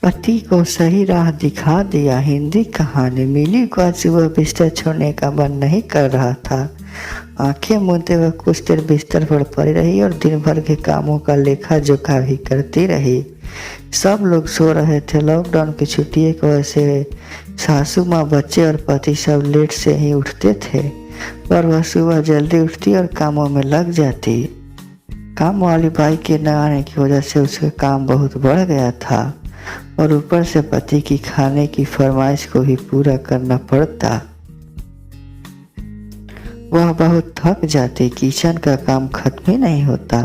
पति को सही राह दिखा दिया। हिंदी कहानी। मिली को आज सुबह बिस्तर छोड़ने का मन नहीं कर रहा था। आंखें मूंदते वह कुछ देर बिस्तर पर पड़ी रही और दिन भर के कामों का लेखा जोखा भी करती रही। सब लोग सो रहे थे। लॉकडाउन की छुट्टियों की वजह से सासू माँ, बच्चे और पति सब लेट से ही उठते थे, पर वह सुबह जल्दी उठती और कामों में लग जाती। काम वाली बाई के न आने की वजह से उसका काम बहुत बढ़ गया था और ऊपर से पति की खाने की फरमाइश को भी पूरा करना पड़ता। वह बहुत थक जाती। किचन का काम खत्म ही नहीं होता।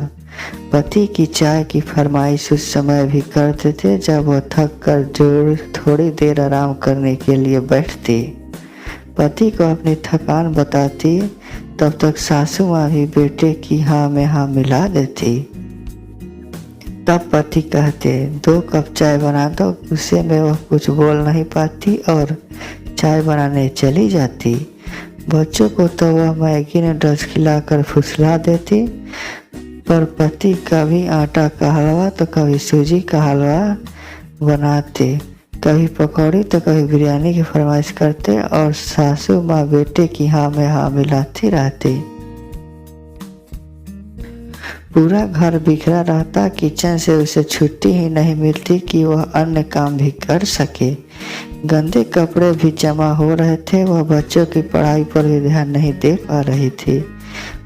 पति की चाय की फरमाइश उस समय भी करते थे जब वह थक कर थोड़ी देर आराम करने के लिए बैठती। पति को अपनी थकान बताती, तब तक सासू माँ भी बेटे की हाँ में हाँ मिला देती। तब पति कहते, 2 कप चाय बना दो। गुस्से में वह कुछ बोल नहीं पाती और चाय बनाने चली जाती। बच्चों को तो वह मैगी नूडल्स खिलाकर फुसला देती, पर पति कभी आटा का हलवा तो कभी सूजी का हलवा बनाते, कभी पकौड़ी तो कभी बिरयानी की फरमाइश करते और सासू माँ बेटे की हाँ में हाँ मिलाती रहती। पूरा घर बिखरा रहता। किचन से उसे छुट्टी ही नहीं मिलती कि वह अन्य काम भी कर सके। गंदे कपड़े भी जमा हो रहे थे। वह बच्चों की पढ़ाई पर भी ध्यान नहीं दे पा रही थी।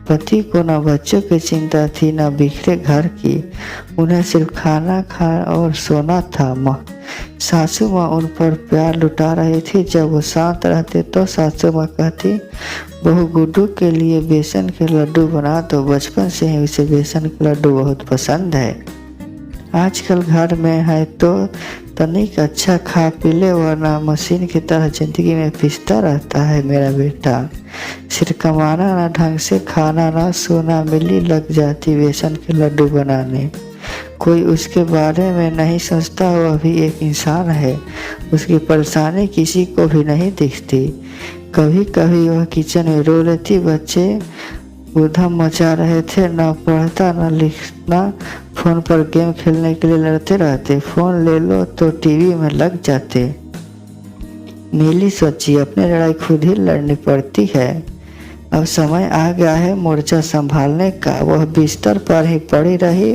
पति को न बच्चों की चिंता थी न बिखरे घर की। उन्हें सिर्फ खाना खा और सोना था। सासू माँ उन पर प्यार लुटा रही थी। जब वो शांत रहते तो सासू माँ कहती, बहू गुड्डू के लिए बेसन के लड्डू बना दो। बचपन से ही उसे बेसन के लड्डू बहुत पसंद है। आजकल घर में है तो तनिक अच्छा खा पी ले, वरना मशीन की तरह जिंदगी में पिसता रहता है मेरा बेटा। सिर्फ कमाना ना, ढंग से खाना ना, सोना मिली लग जाती बेसन के लड्डू बनाने। कोई उसके बारे में नहीं सोचता। वह भी एक इंसान है। उसकी परेशानी किसी को भी नहीं दिखती। कभी कभी वह किचन में रो लेती। बच्चे उधम मचा रहे थे, न पढ़ता न लिखना, फोन पर गेम खेलने के लिए लड़ते रहते। फोन ले लो तो टीवी में लग जाते। नीली सोची, अपनी लड़ाई खुद ही लड़नी पड़ती है। अब समय आ गया है मोर्चा संभालने का। वह बिस्तर पर ही पड़ी रही,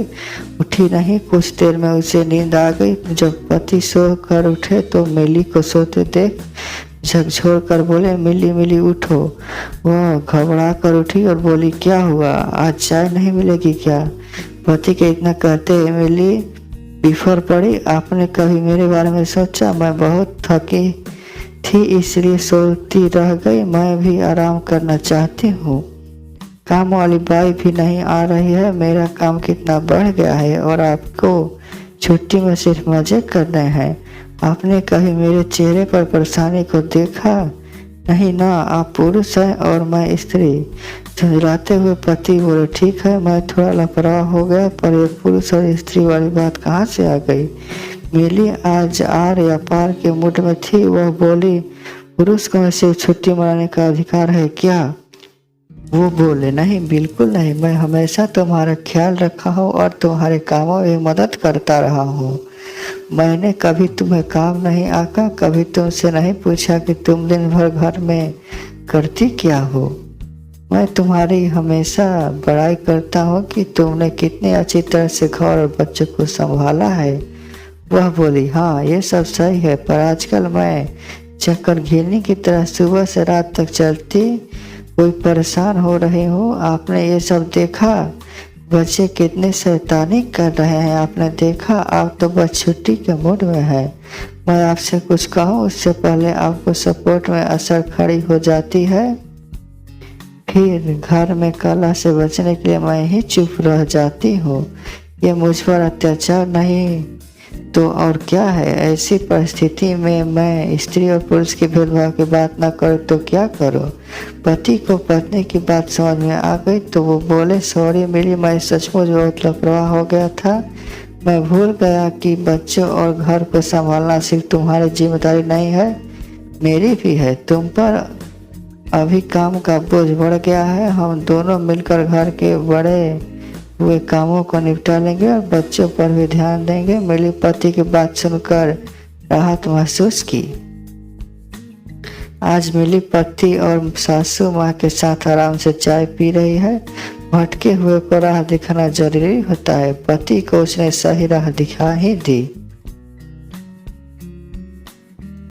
उठी नहीं। कुछ देर में उसे नींद आ गई। जब पति सो कर उठे तो मिली को सोते देख झकझोर कर बोले, मिली मिली उठो। वह घबरा कर उठी और बोली, क्या हुआ, आज चाय नहीं मिलेगी क्या? पति के इतना कहते मिली बिफर पड़ी। आपने कभी मेरे बारे में सोचा? मैं बहुत थकी थी इसलिए सोती रह गई। मैं भी आराम करना चाहती हूँ। काम वाली बाई भी नहीं आ रही है। मेरा काम कितना बढ़ गया है और आपको छुट्टी में सिर्फ मजे करने हैं। आपने कभी मेरे चेहरे पर परेशानी को देखा नहीं ना? आप पुरुष हैं और मैं स्त्री। झुंझलाते हुए पति बोले, ठीक है, मैं थोड़ा लापरवाह हो गया, पर ये पुरुष और स्त्री वाली बात कहाँ से आ गई? मिली आज आर या पार के मूड में थी। वह बोली, पुरुष को सिर्फ छुट्टी मनाने का अधिकार है क्या? वो बोले, नहीं, बिल्कुल नहीं। मैं हमेशा तुम्हारा ख्याल रखा हूँ और तुम्हारे कामों में मदद करता रहा हूँ। मैंने कभी तुम्हें काम नहीं आका। कभी तुमसे नहीं पूछा कि तुम दिन भर घर में करती क्या हो। मैं तुम्हारी हमेशा बड़ाई करता हूँ कि तुमने कितनी अच्छी तरह से घर और बच्चों को संभाला है। वह बोली, हाँ, ये सब सही है, पर आजकल मैं चक्कर घिरनी की तरह सुबह से रात तक चलती कोई परेशान हो रही हूँ। आपने ये सब देखा? बच्चे कितने शैतानी कर रहे हैं। आपने देखा? आप तो बस छुट्टी के मूड में है। मैं आपसे कुछ कहूँ उससे पहले आपको सपोर्ट में असर खड़ी हो जाती है। फिर घर में कलह से बचने के लिए मैं ही चुप रह जाती हूँ। ये मुझ पर अत्याचार नहीं तो और क्या है? ऐसी परिस्थिति में मैं स्त्री और पुरुष के भेदभाव की बात न करूँ तो क्या करूँ? पति को पत्नी की बात समझ में आ गई तो वो बोले, सॉरी मिली, मैं सचमुच बहुत लापरवाह हो गया था। मैं भूल गया कि बच्चों और घर को संभालना सिर्फ तुम्हारी जिम्मेदारी नहीं है, मेरी भी है। तुम पर अभी काम का बोझ बढ़ गया है। हम दोनों मिलकर घर के बड़े हुए कामों को निपटा लेंगे और बच्चों पर भी ध्यान देंगे। मिली पति की बात सुनकर राहत महसूस की। आज मिली पति और सासू माँ के साथ आराम से चाय पी रही है। भटके हुए को राह दिखाना जरूरी होता है। पति को उसने सही राह दिखा ही दी।